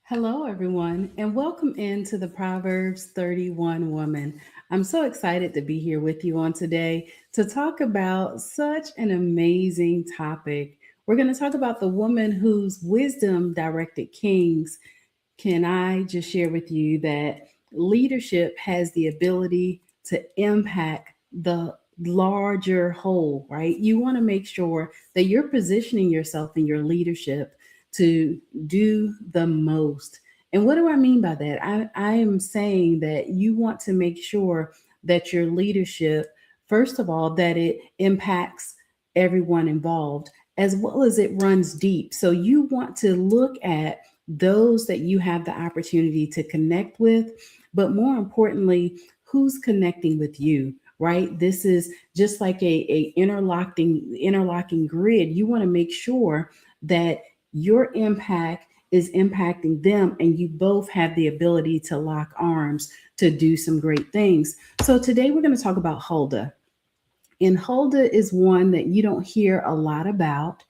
Hello, everyone, and welcome into the Proverbs 31 Woman. I'm so excited to be here with you on today to talk about such an amazing topic. We're going to talk about the woman whose wisdom directed kings. Can I just share with you that leadership has the ability to impact the larger whole, right? You want to make sure that you're positioning yourself in your leadership to do the most. And what do I mean by that? I am saying that you want to make sure that your leadership, first of all, that it impacts everyone involved as well as it runs deep. So you want to look at those that you have the opportunity to connect with, but more importantly, who's connecting with you, right? This is just like a interlocking grid. You want to make sure that your impact is impacting them and you both have the ability to lock arms to do some great things. So today we're going to talk about Huldah. And Huldah is one that you don't hear a lot about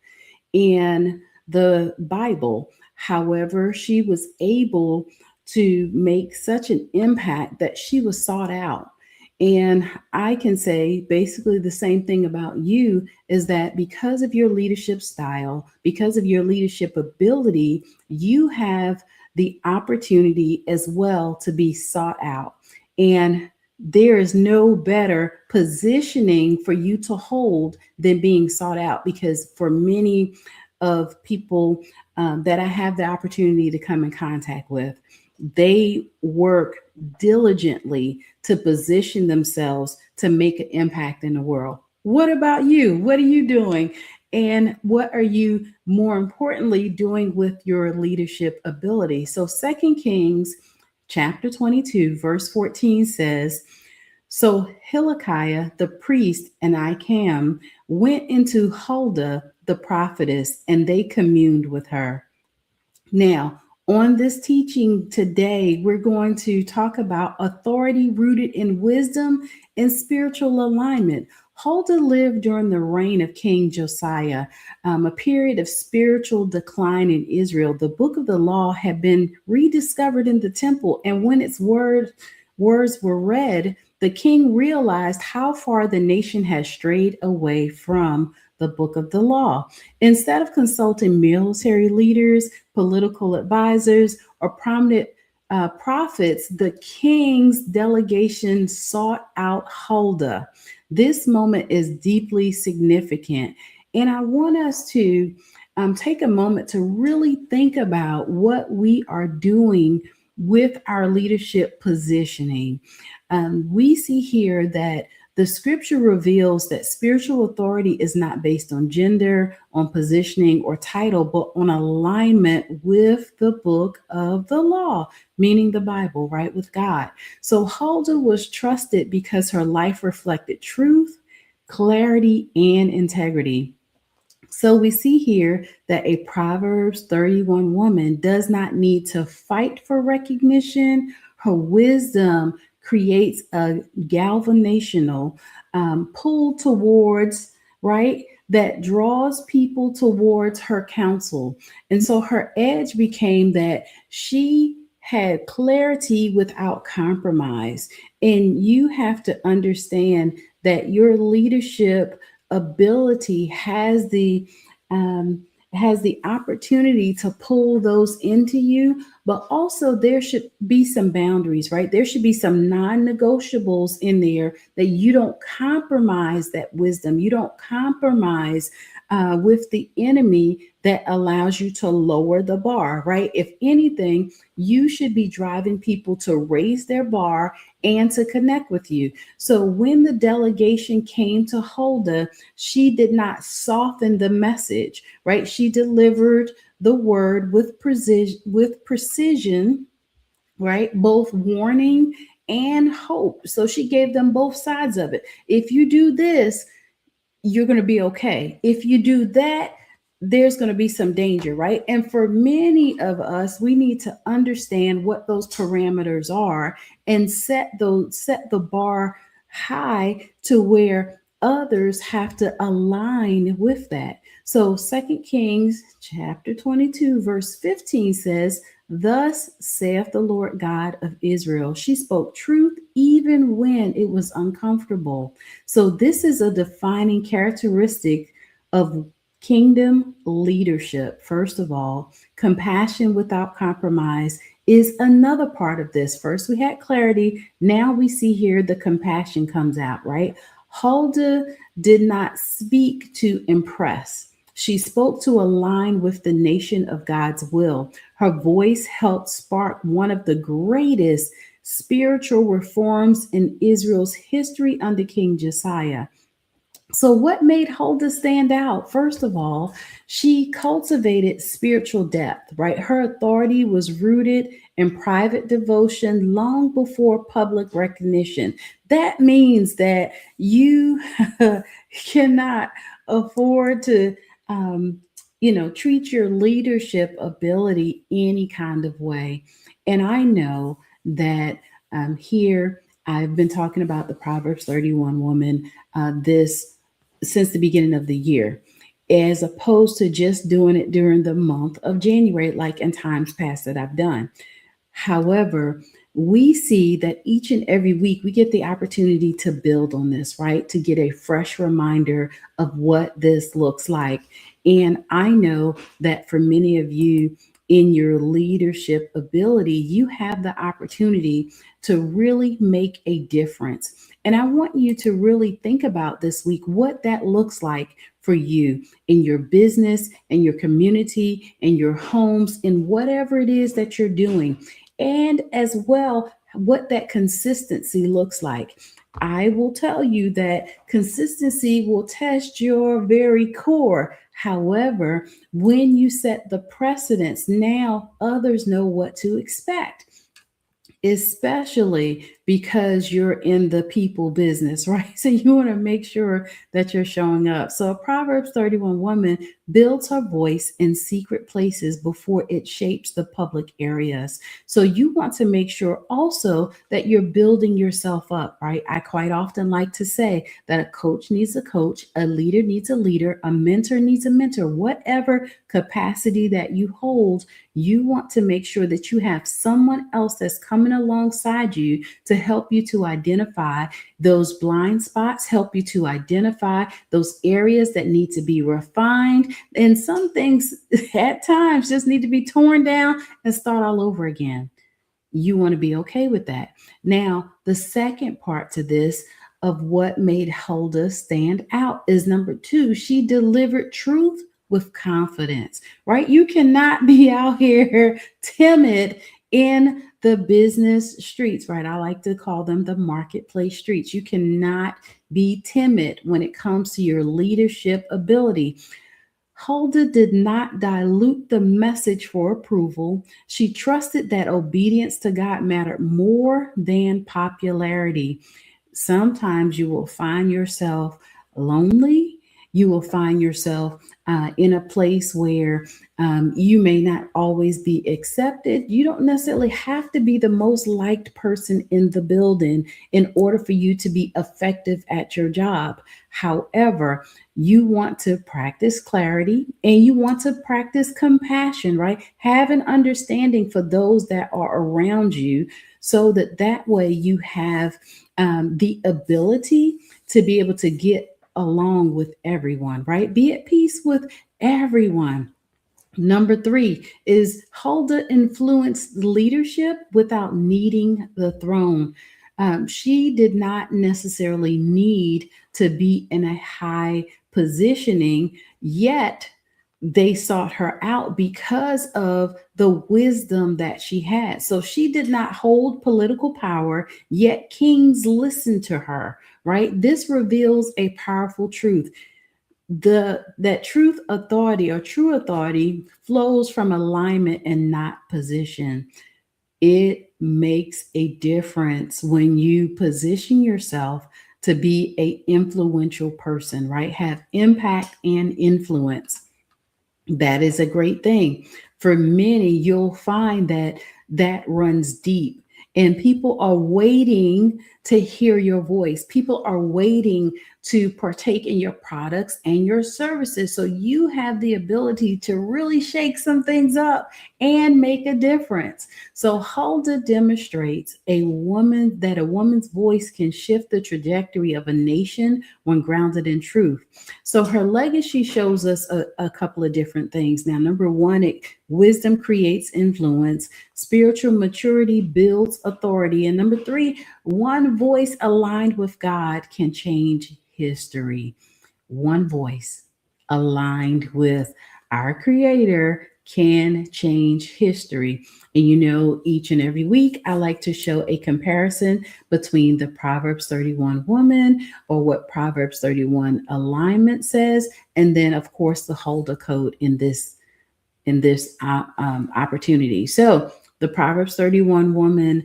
in the Bible. However, she was able to make such an impact that she was sought out. And I can say basically the same thing about you is that because of your leadership style, because of your leadership ability, you have the opportunity as well to be sought out. And there is no better positioning for you to hold than being sought out because for many of people that I have the opportunity to come in contact with, they work diligently to position themselves to make an impact in the world. What about you? What are you doing? And what are you, more importantly, doing with your leadership ability? So, Second Kings chapter 22, verse 14 says, so Hilkiah the priest and Icam went into Huldah the prophetess, and they communed with her. Now, on this teaching today, we're going to talk about authority rooted in wisdom and spiritual alignment. Huldah lived during the reign of King Josiah, a period of spiritual decline in Israel. The book of the law had been rediscovered in the temple, and when its words were read, the king realized how far the nation had strayed away from the book of the law. Instead of consulting military leaders, political advisors, or prominent prophets, the king's delegation sought out Huldah. This moment is deeply significant. And I want us to take a moment to really think about what we are doing with our leadership positioning. We see here that the scripture reveals that spiritual authority is not based on gender, on positioning, or title, but on alignment with the book of the law, meaning the Bible, right, with God. So Huldah was trusted because her life reflected truth, clarity, and integrity. So we see here that a Proverbs 31 woman does not need to fight for recognition. Her wisdom creates a galvanational pull towards, right, that draws people towards her counsel. And so her edge became that she had clarity without compromise. And you have to understand that your leadership ability um, has the opportunity to pull those into you, but also there should be some boundaries, right? There should be some non-negotiables in there that you don't compromise that wisdom. You don't compromise with the enemy that allows you to lower the bar, right? If anything, you should be driving people to raise their bar and to connect with you. So when the delegation came to Huldah, she did not soften the message, right? She delivered the word with precision, right? Both warning and hope. So she gave them both sides of it. If you do this, you're going to be okay. If you do that, there's going to be some danger, right? And for many of us, we need to understand what those parameters are and set the bar high to where others have to align with that. So Second Kings chapter 22 verse 15 says, Thus saith the Lord God of Israel. She spoke truth even when it was uncomfortable. So, this is a defining characteristic of kingdom leadership. First of all, compassion without compromise is another part of this. First, we had clarity. Now we see here the compassion comes out, right? Huldah did not speak to impress. She spoke to align with the nation of God's will. Her voice helped spark one of the greatest spiritual reforms in Israel's history under King Josiah. So, what made Huldah stand out? First of all, she cultivated spiritual depth, right? Her authority was rooted in private devotion long before public recognition. That means that you cannot afford to, um, treat your leadership ability any kind of way. And I know that here I've been talking about the Proverbs 31 woman this since the beginning of the year, as opposed to just doing it during the month of January, like in times past that I've done. However, we see that each and every week we get the opportunity to build on this, right? To get a fresh reminder of what this looks like. And I know that for many of you in your leadership ability, you have the opportunity to really make a difference. And I want you to really think about this week what that looks like for you in your business, in your community, in your homes, in whatever it is that you're doing, and as well what that consistency looks like. I will tell you that consistency will test your very core. However, when you set the precedence, now others know what to expect, especially because you're in the people business, right? So you want to make sure that you're showing up. So a Proverbs 31 woman builds her voice in secret places before it shapes the public areas. So you want to make sure also that you're building yourself up, right? I quite often like to say that a coach needs a coach, a leader needs a leader, a mentor needs a mentor. Whatever capacity that you hold, you want to make sure that you have someone else that's coming alongside you to help you to identify those blind spots, help you to identify those areas that need to be refined. And some things at times just need to be torn down and start all over again. You want to be okay with that. Now, the second part to this of what made Huldah stand out is number two, she delivered truth with confidence, right? You cannot be out here timid in the business streets, right? I like to call them the marketplace streets. You cannot be timid when it comes to your leadership ability. Huldah did not dilute the message for approval. She trusted that obedience to God mattered more than popularity. Sometimes you will find yourself lonely. You will find yourself in a place where you may not always be accepted. You don't necessarily have to be the most liked person in the building in order for you to be effective at your job. However, you want to practice clarity and you want to practice compassion, right? Have an understanding for those that are around you so that that way you have the ability to be able to get along with everyone, right? Be at peace with everyone. Number three is Huldah influenced leadership without needing the throne. She did not necessarily need to be in a high positioning, yet they sought her out because of the wisdom that she had. So she did not hold political power, yet kings listened to her, right? This reveals a powerful truth. That truth authority or true authority flows from alignment and not position. It makes a difference when you position yourself to be a influential person, right? Have impact and influence. That is a great thing. For many, you'll find that that runs deep and people are waiting to hear your voice. People are waiting to partake in your products and your services. So you have the ability to really shake some things up and make a difference. So Huldah demonstrates a woman's voice can shift the trajectory of a nation when grounded in truth. So her legacy shows us a couple of different things. Now, number one, wisdom creates influence, spiritual maturity builds authority, and number three, one voice aligned with God can change history. One voice aligned with our Creator can change history. And each and every week, I like to show a comparison between the Proverbs 31 woman, or what Proverbs 31 alignment says, and then, of course, the Huldah Code in this opportunity. So the Proverbs 31 woman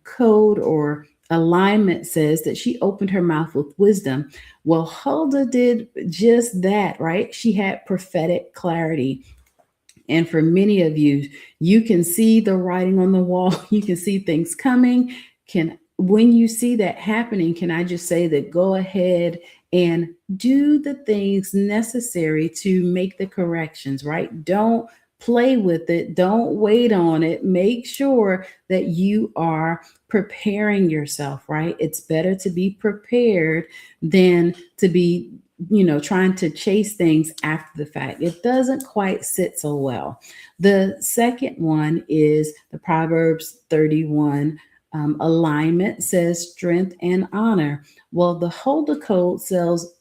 code or alignment says that she opened her mouth with wisdom. Well, Huldah did just that, right? She had prophetic clarity. And for many of you, you can see the writing on the wall. You can see things coming. When you see that happening, can I just say that go ahead and do the things necessary to make the corrections, right? Don't play with it. Don't wait on it. Make sure that you are preparing yourself, right? It's better to be prepared than to be trying to chase things after the fact. It doesn't quite sit so well. The second one is the Proverbs 31 alignment says strength and honor. Well, the Huldah Code says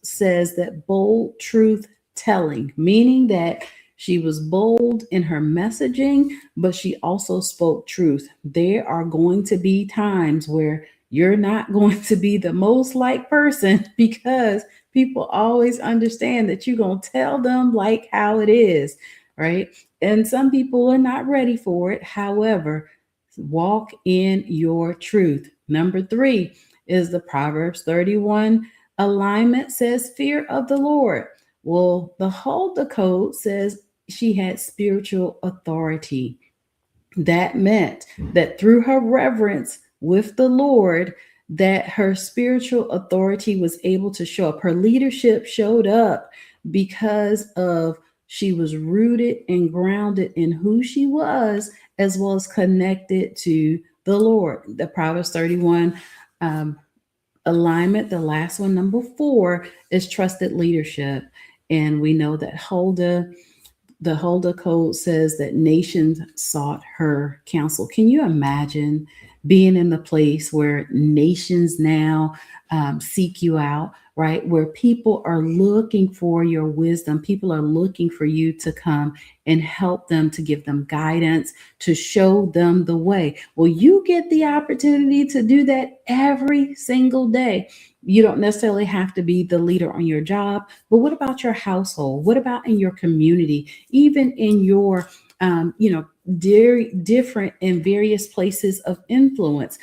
that bold truth telling, meaning that she was bold in her messaging, but she also spoke truth. There are going to be times where you're not going to be the most liked person because people always understand that you're going to tell them like how it is, right? And some people are not ready for it. However, walk in your truth. Number three is the Proverbs 31 alignment says fear of the Lord. Well, the Huldah Code says she had spiritual authority. That meant that through her reverence with the Lord, that her spiritual authority was able to show up. Her leadership showed up because of she was rooted and grounded in who she was, as well as connected to the Lord. The Proverbs 31 um, alignment, the last one, number four, is trusted leadership. And we know that the Huldah Code says that nations sought her counsel. Can you imagine being in the place where nations now seek you out, right? Where people are looking for your wisdom. People are looking for you to come and help them, to give them guidance, to show them the way. Well, you get the opportunity to do that every single day. You don't necessarily have to be the leader on your job, but what about your household? What about in your community? Even in your, different and various places of influence.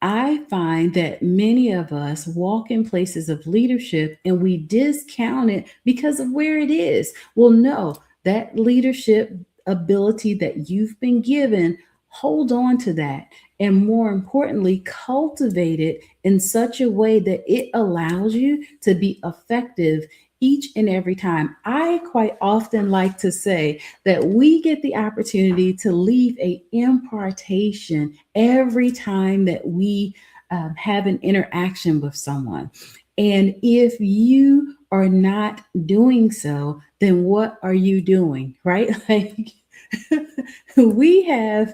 I find that many of us walk in places of leadership and we discount it because of where it is. Well, no, that leadership ability that you've been given, hold on to that. And more importantly, cultivate it in such a way that it allows you to be effective each and every time. I quite often like to say that we get the opportunity to leave a impartation every time that we have an interaction with someone. And if you are not doing so, then what are you doing, right? Like we have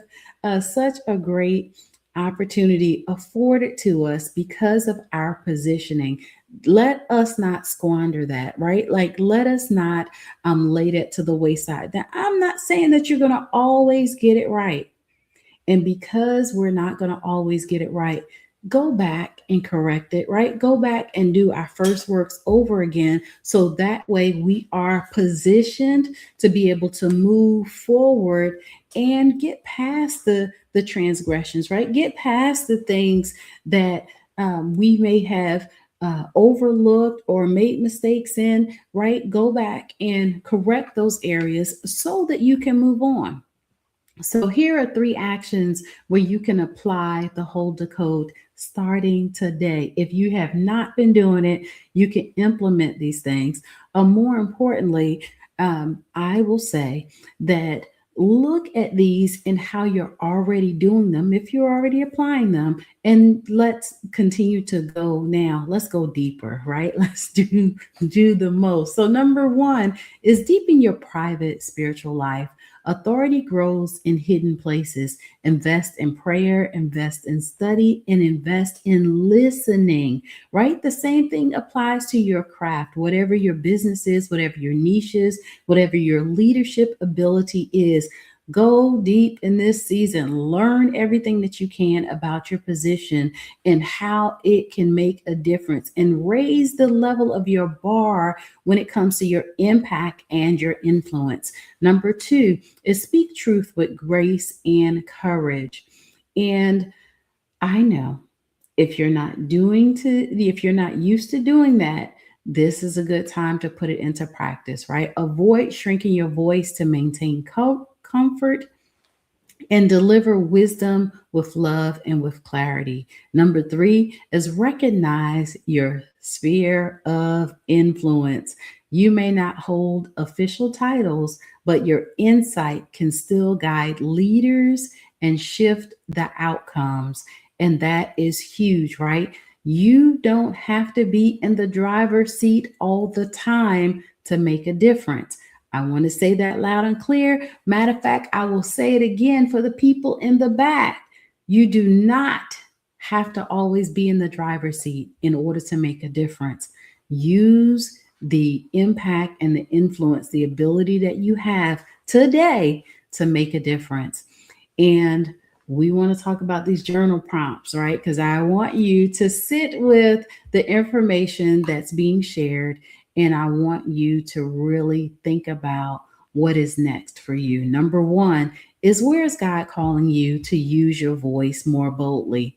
such a great opportunity afforded to us because of our positioning. Let us not squander that, right? Like, let us not lay that to the wayside. Now, I'm not saying that you're going to always get it right. And because we're not going to always get it right, go back and correct it, right? Go back and do our first works over again. So that way we are positioned to be able to move forward and get past the transgressions, right? Get past the things that we may have overlooked or made mistakes in, right? Go back and correct those areas so that you can move on. So here are three actions where you can apply the Huldah Code starting today. If you have not been doing it, you can implement these things. More importantly, I will say that look at these and how you're already doing them, if you're already applying them, and let's continue to go now. Let's go deeper, right? Let's do the most. So number one is deepen your private spiritual life. Authority grows in hidden places. Invest in prayer, invest in study, and invest in listening, right? The same thing applies to your craft, whatever your business is, whatever your niche is, whatever your leadership ability is. Go deep in this season. Learn everything that you can about your position and how it can make a difference, and raise the level of your bar when it comes to your impact and your influence. Number two is speak truth with grace and courage. And I know if you're not used to doing that, this is a good time to put it into practice, right? Avoid shrinking your voice to maintain comfort, and deliver wisdom with love and with clarity. Number three is recognize your sphere of influence. You may not hold official titles, but your insight can still guide leaders and shift the outcomes. And that is huge, right? You don't have to be in the driver's seat all the time to make a difference. I want to say that loud and clear. Matter of fact, I will say it again for the people in the back. You do not have to always be in the driver's seat in order to make a difference. Use the impact and the influence, the ability that you have today to make a difference. And we want to talk about these journal prompts, right? Because I want you to sit with the information that's being shared, and I want you to really think about what is next for you. Number one is, where is God calling you to use your voice more boldly?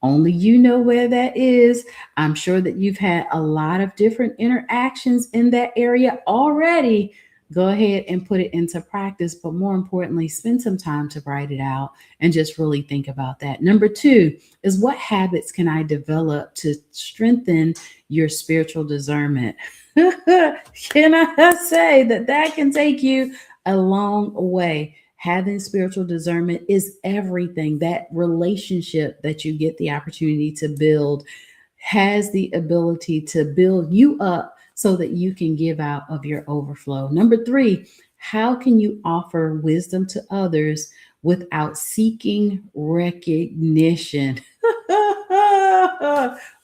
Only you know where that is. I'm sure that you've had a lot of different interactions in that area already. Go ahead and put it into practice, but more importantly, spend some time to write it out and just really think about that. Number two is, what habits can I develop to strengthen your spiritual discernment? Can I say that that can take you a long way? Having spiritual discernment is everything. That relationship that you get the opportunity to build has the ability to build you up so that you can give out of your overflow. Number three, how can you offer wisdom to others without seeking recognition?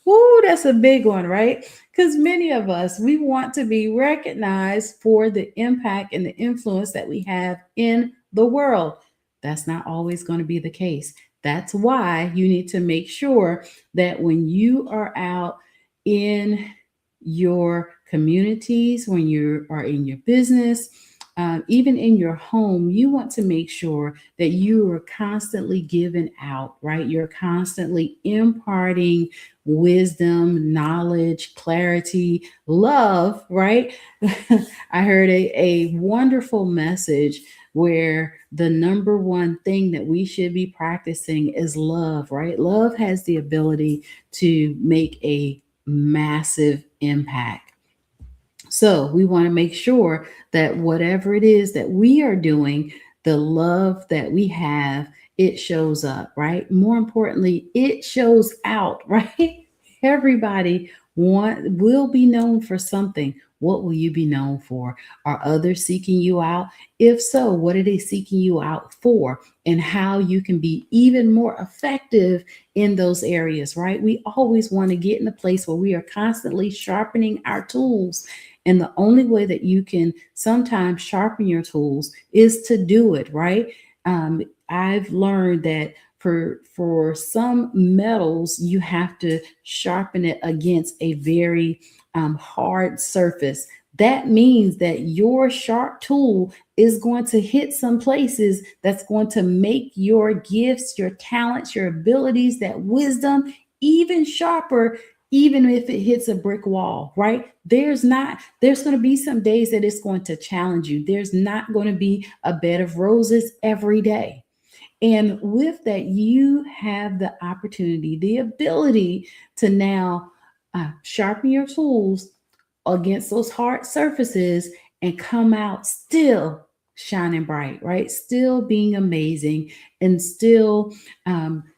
Ooh, that's a big one, right? Because many of us, we want to be recognized for the impact and the influence that we have in the world. That's not always going to be the case. That's why you need to make sure that when you are out in your communities, when you are in your business, even in your home, you want to make sure that you are constantly giving out, right? You're constantly imparting wisdom, knowledge, clarity, love, right? I heard a wonderful message where the number one thing that we should be practicing is love, right? Love has the ability to make a massive impact. So we want to make sure that whatever it is that we are doing, the love that we have, it shows up, right? More importantly, it shows out, right? Everybody will be known for something. What will you be known for? Are others seeking you out? If so, what are they seeking you out for? And how you can be even more effective in those areas, right? We always want to get in a place where we are constantly sharpening our tools, and the only way that you can sometimes sharpen your tools is to do it, right? I've learned that for some metals, you have to sharpen it against a very hard surface. That means that your sharp tool is going to hit some places that's going to make your gifts, your talents, your abilities, that wisdom even sharper, even if it hits a brick wall, right? There's going to be some days that it's going to challenge you. There's not going to be a bed of roses every day. And with that, you have the opportunity, the ability to now sharpen your tools against those hard surfaces and come out still shining bright, right? Still being amazing and still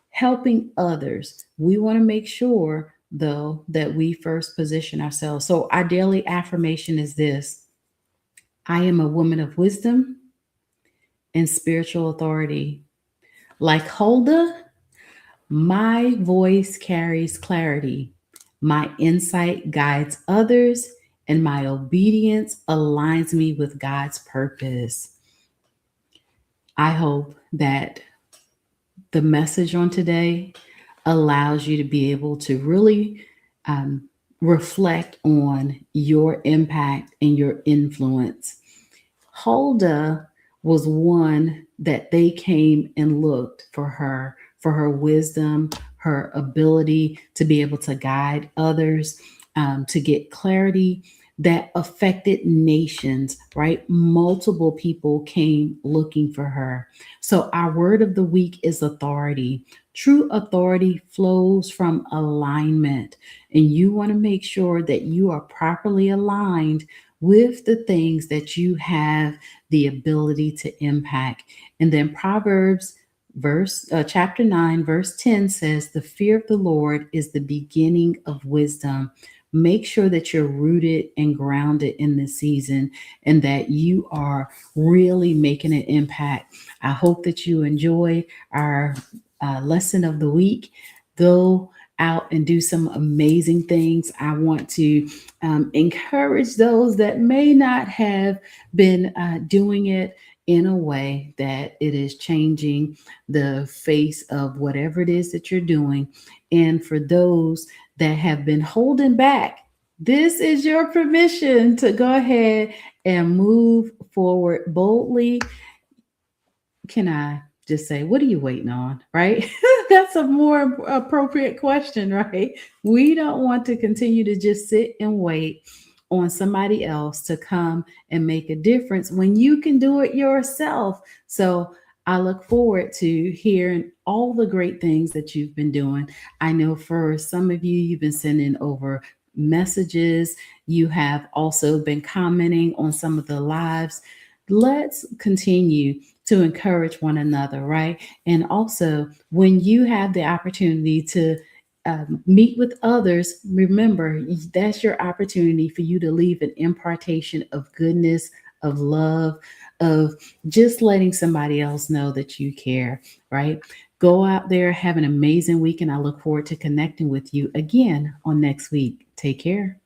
helping others. We want to make sure, though, that we first position ourselves. So, our daily affirmation is this: I am a woman of wisdom and spiritual authority. Like Huldah, my voice carries clarity, my insight guides others, and my obedience aligns me with God's purpose. I hope that the message on today allows you to be able to really um, reflect on your impact and your influence. Huldah was one that they came and looked for her wisdom, her ability to be able to guide others, to get clarity that affected nations, right? Multiple people came looking for her. So, our word of the week is authority. True authority flows from alignment, and you want to make sure that you are properly aligned with the things that you have the ability to impact. And then Proverbs chapter 9 verse 10 says, the fear of the Lord is the beginning of wisdom. Make sure that you're rooted and grounded in this season and that you are really making an impact. I hope that you enjoy our lesson of the week. Go out and do some amazing things. I want to encourage those that may not have been doing it in a way that it is changing the face of whatever it is that you're doing. And for those that have been holding back, this is your permission to go ahead and move forward boldly. Can I just say, what are you waiting on? Right? That's a more appropriate question, right? We don't want to continue to just sit and wait on somebody else to come and make a difference when you can do it yourself. So I look forward to hearing all the great things that you've been doing. I know for some of you, you've been sending over messages. You have also been commenting on some of the lives. Let's continue to encourage one another, right? And also, when you have the opportunity to meet with others, remember that's your opportunity for you to leave an impartation of goodness, of love, of just letting somebody else know that you care, right? Go out there, have an amazing week, and I look forward to connecting with you again on next week. Take care.